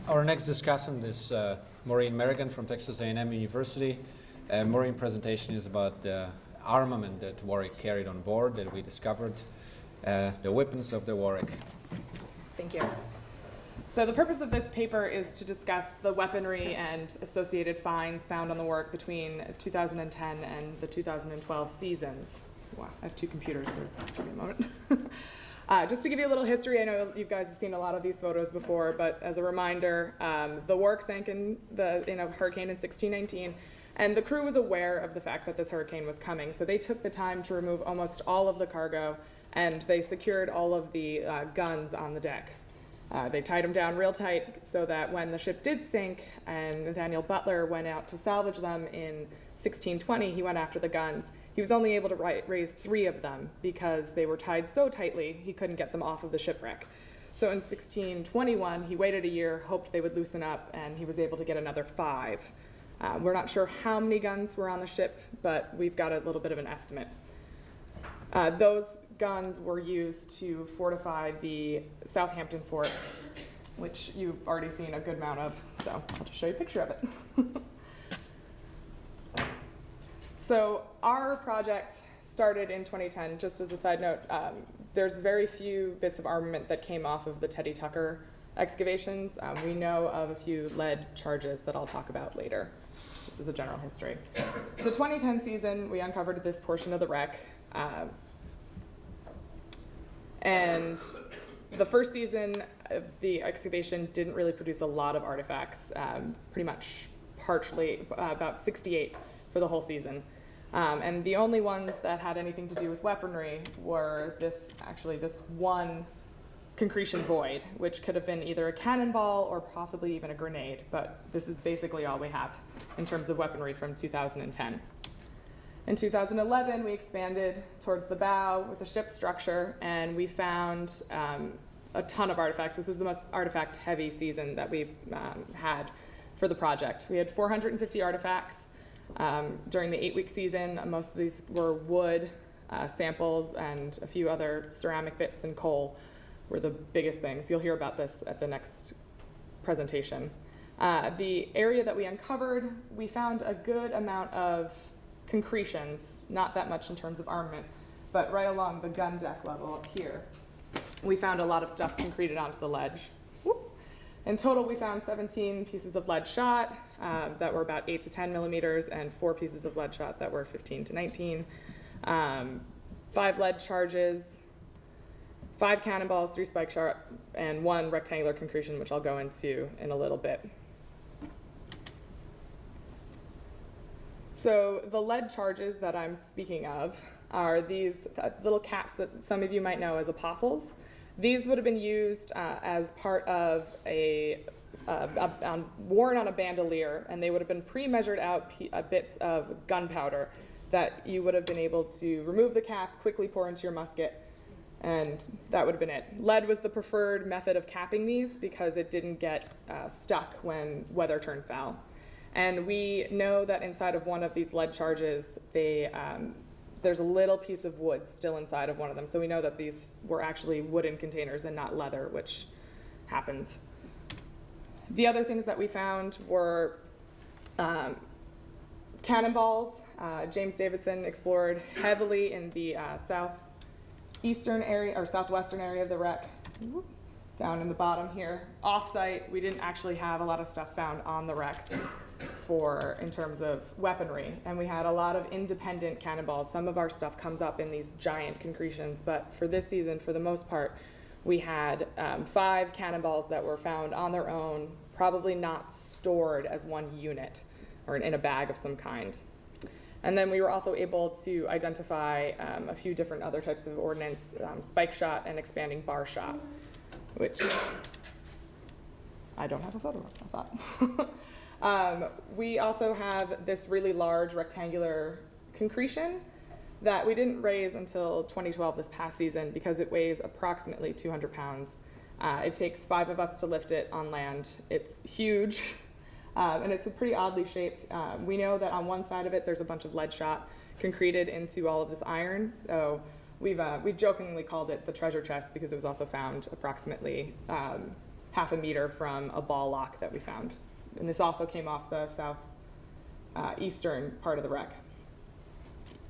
Our next discussant is Maureen Merrigan from Texas A&M University. Maureen's presentation is about the armament that Warwick carried on board that we discovered, the weapons of the Warwick. Thank you. So the purpose of this paper is to discuss the weaponry and associated finds found on the Warwick between 2010 and the 2012 seasons. Wow, I have two computers, so give me a moment. Just to give you a little history, I know you guys have seen a lot of these photos before, but as a reminder, the Warwick sank in a hurricane in 1619, and the crew was aware of the fact that this hurricane was coming, so they took the time to remove almost all of the cargo, and they secured all of the guns on the deck. They tied them down real tight so that when the ship did sink and Nathaniel Butler went out to salvage them in 1620, he went after the guns. He was only able to raise 3 of them because they were tied so tightly he couldn't get them off of the shipwreck. So in 1621, he waited a year, hoped they would loosen up, and he was able to get another 5. We're not sure how many guns were on the ship, but we've got a little bit of an estimate. Those guns were used to fortify the Southampton fort, which you've already seen a good amount of, so I'll just show you a picture of it. So our project started in 2010. Just as a side note, there's very few bits of armament that came off of the Teddy Tucker excavations. We know of a few lead charges that I'll talk about later, just as a general history. So the 2010 season, we uncovered this portion of the wreck. And the first season of the excavation didn't really produce a lot of artifacts, pretty much partially, about 68 for the whole season. And the only ones that had anything to do with weaponry were this one concretion void, which could have been either a cannonball or possibly even a grenade, but this is basically all we have in terms of weaponry from 2010. In 2011, we expanded towards the bow with the ship structure, and we found a ton of artifacts. This is the most artifact-heavy season that we've had for the project. We had 450 artifacts during the 8-week season. Most of these were wood samples, and a few other ceramic bits and coal were the biggest things. You'll hear about this at the next presentation. The area that we uncovered, we found a good amount of concretions, not that much in terms of armament, but right along the gun deck level up here, we found a lot of stuff concreted onto the ledge. In total, we found 17 pieces of lead shot that were about 8 to 10 millimeters, and 4 pieces of lead shot that were 15 to 19. 5 lead charges, 5 cannonballs, 3 spike shot, and 1 rectangular concretion, which I'll go into in a little bit. So the lead charges that I'm speaking of are these little caps that some of you might know as apostles. These would have been used as part of worn on a bandolier, and they would have been pre-measured out bits of gunpowder that you would have been able to remove the cap, quickly pour into your musket, and that would have been it. Lead was the preferred method of capping these because it didn't get stuck when weather turned foul. And we know that inside of one of these lead charges, there's a little piece of wood still inside of one of them. So we know that these were actually wooden containers and not leather, which happened. The other things that we found were cannonballs. James Davidson explored heavily in the southeastern area or southwestern area of the wreck. Down in the bottom here. Off-site, we didn't actually have a lot of stuff found on the wreck in terms of weaponry, and we had a lot of independent cannonballs. Some of our stuff comes up in these giant concretions, but for this season, for the most part, we had 5 cannonballs that were found on their own, probably not stored as one unit or in a bag of some kind. And then we were also able to identify a few different other types of ordnance, spike shot and expanding bar shot, which I don't have a photo of, I thought. We also have this really large rectangular concretion that we didn't raise until 2012, this past season, because it weighs approximately 200 pounds. It takes 5 of us to lift it on land. It's huge, and it's a pretty oddly shaped. We know that on one side of it, there's a bunch of lead shot concreted into all of this iron. So we've jokingly called it the treasure chest because it was also found approximately half a meter from a ball lock that we found. And this also came off the eastern part of the wreck,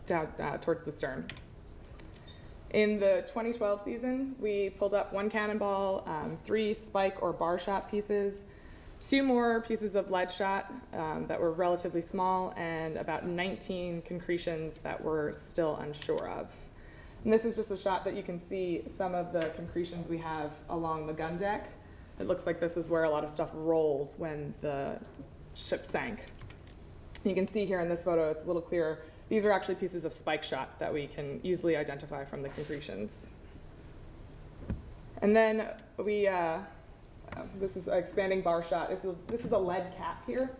down towards the stern. In the 2012 season, we pulled up 1 cannonball, 3 spike or bar shot pieces, 2 more pieces of lead shot that were relatively small, and about 19 concretions that we're still unsure of. And this is just a shot that you can see some of the concretions we have along the gun deck. It looks like this is where a lot of stuff rolled when the ship sank. You can see here in this photo, it's a little clearer. These are actually pieces of spike shot that we can easily identify from the concretions. And then this is an expanding bar shot. This is a lead cap here,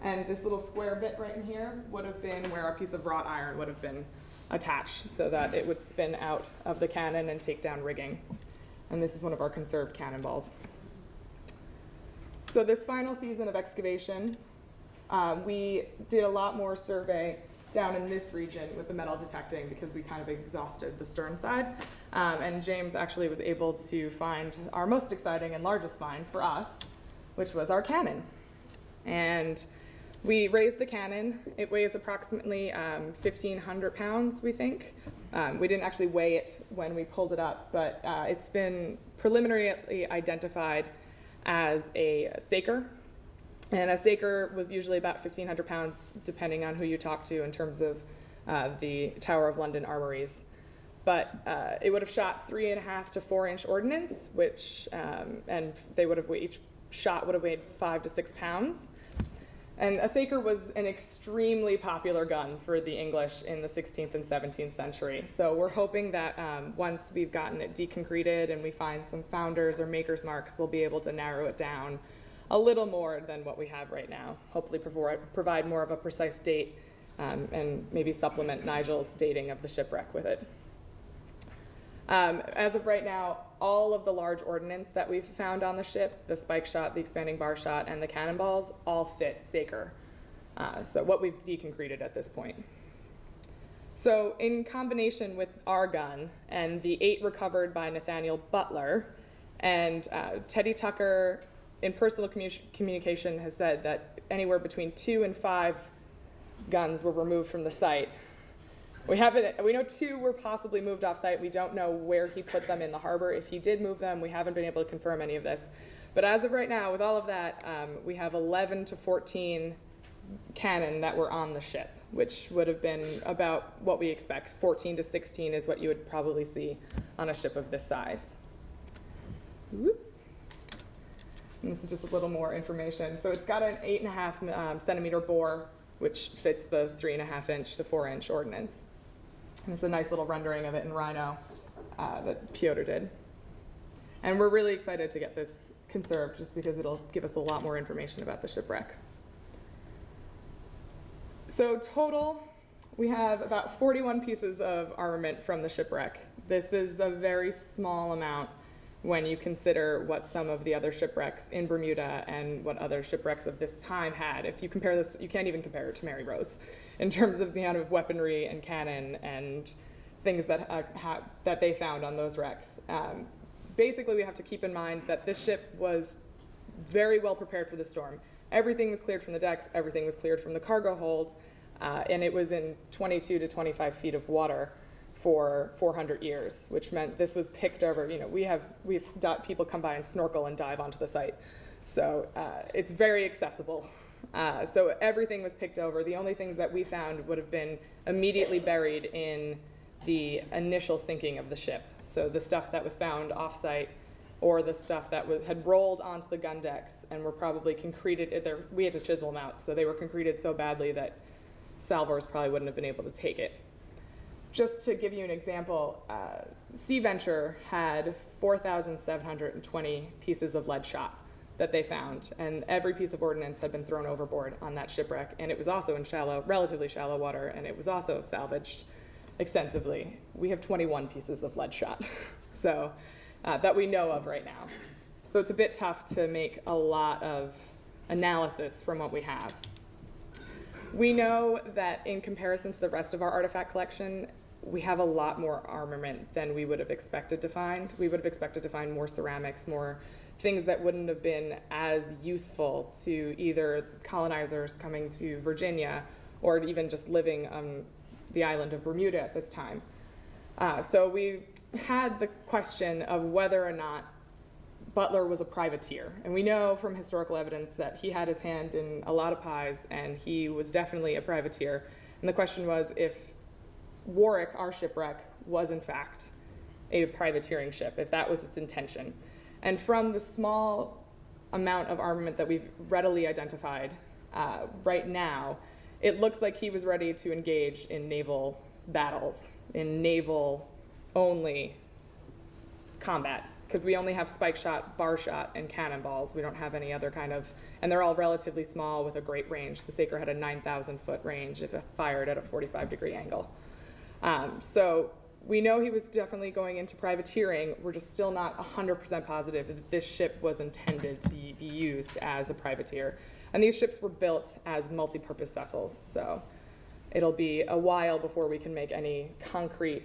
and this little square bit right in here would have been where a piece of wrought iron would have been attached so that it would spin out of the cannon and take down rigging. And this is one of our conserved cannonballs. So this final season of excavation, we did a lot more survey down in this region with the metal detecting because we kind of exhausted the stern side. And James actually was able to find our most exciting and largest find for us, which was our cannon. And we raised the cannon. It weighs approximately 1,500 pounds, we think. We didn't actually weigh it when we pulled it up, but it's been preliminarily identified as a saker. And a saker was usually about 1,500 pounds, depending on who you talk to in terms of the Tower of London armories. But it would have shot 3.5 to 4 inch ordnance, which, and they would have each shot would have weighed 5 to 6 pounds. And a saker was an extremely popular gun for the English in the 16th and 17th century. So we're hoping that once we've gotten it deconcreted and we find some founders or maker's marks, we'll be able to narrow it down a little more than what we have right now. Hopefully provide more of a precise date and maybe supplement Nigel's dating of the shipwreck with it. As of right now, all of the large ordnance that we've found on the ship, the spike shot, the expanding bar shot, and the cannonballs, all fit saker. So what we've deconcreted at this point. So in combination with our gun and the 8 recovered by Nathaniel Butler, and Teddy Tucker in personal communication has said that anywhere between 2 and 5 guns were removed from the site. We know 2 were possibly moved off site. We don't know where he put them in the harbor. If he did move them, we haven't been able to confirm any of this. But as of right now, with all of that, we have 11 to 14 cannon that were on the ship, which would have been about what we expect. 14 to 16 is what you would probably see on a ship of this size. Whoop. And this is just a little more information. So it's got an 8.5 centimeter bore, which fits the 3.5 inch to 4 inch ordnance. And it's a nice little rendering of it in Rhino that Piotr did. And we're really excited to get this conserved just because it'll give us a lot more information about the shipwreck. So total, we have about 41 pieces of armament from the shipwreck. This is a very small amount when you consider what some of the other shipwrecks in Bermuda and what other shipwrecks of this time had. If you compare this, you can't even compare it to Mary Rose in terms of the amount of weaponry and cannon and things that they found on those wrecks. Basically, we have to keep in mind that this ship was very well prepared for the storm. Everything was cleared from the decks, everything was cleared from the cargo hold, and it was in 22 to 25 feet of water for 400 years, which meant this was picked over. You know, we've people come by and snorkel and dive onto the site. So it's very accessible. So everything was picked over. The only things that we found would have been immediately buried in the initial sinking of the ship. So the stuff that was found off-site or the stuff that had rolled onto the gun decks and were probably concreted. We had to chisel them out, so they were concreted so badly that salvors probably wouldn't have been able to take it. Just to give you an example, Sea Venture had 4,720 pieces of lead shot that they found, and every piece of ordnance had been thrown overboard on that shipwreck, and it was also in relatively shallow water, and it was also salvaged extensively. We have 21 pieces of lead shot, so that we know of right now. So it's a bit tough to make a lot of analysis from what we have. We know that in comparison to the rest of our artifact collection, we have a lot more armament than we would have expected to find. We would have expected to find more ceramics, more things that wouldn't have been as useful to either colonizers coming to Virginia or even just living on the island of Bermuda at this time. So we had the question of whether or not Butler was a privateer. And we know from historical evidence that he had his hand in a lot of pies, and he was definitely a privateer. And the question was if Warwick, our shipwreck, was in fact a privateering ship, if that was its intention. And from the small amount of armament that we've readily identified right now, it looks like he was ready to engage in naval battles, in naval-only combat, because we only have spike shot, bar shot, and cannonballs. We don't have any other kind of, and they're all relatively small with a great range. The Saker had a 9,000-foot range if it fired at a 45-degree angle. So we know he was definitely going into privateering. We're just still not 100% positive that this ship was intended to be used as a privateer. And these ships were built as multi-purpose vessels, so it'll be a while before we can make any concrete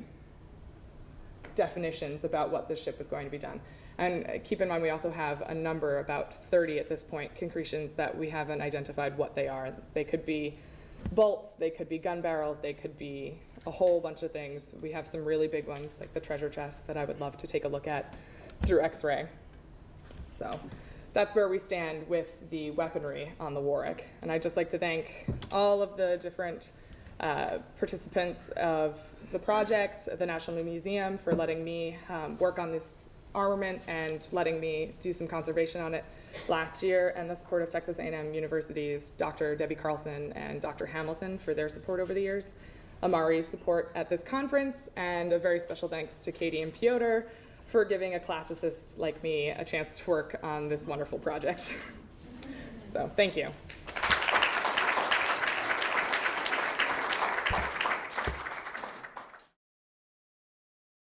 definitions about what this ship is going to be done. And keep in mind, we also have a number, about 30 at this point, concretions that we haven't identified what they are. They could be bolts, they could be gun barrels, they could be a whole bunch of things. We have some really big ones, like the treasure chest, that I would love to take a look at through X-ray. So that's where we stand with the weaponry on the Warwick. And I'd just like to thank all of the different participants of the project, the National Museum, for letting me work on this armament and letting me do some conservation on it last year, and the support of Texas A&M University's Dr. Debbie Carlson and Dr. Hamilton for their support over the years, AMARI's support at this conference, and a very special thanks to Katie and Piotr for giving a classicist like me a chance to work on this wonderful project. So thank you.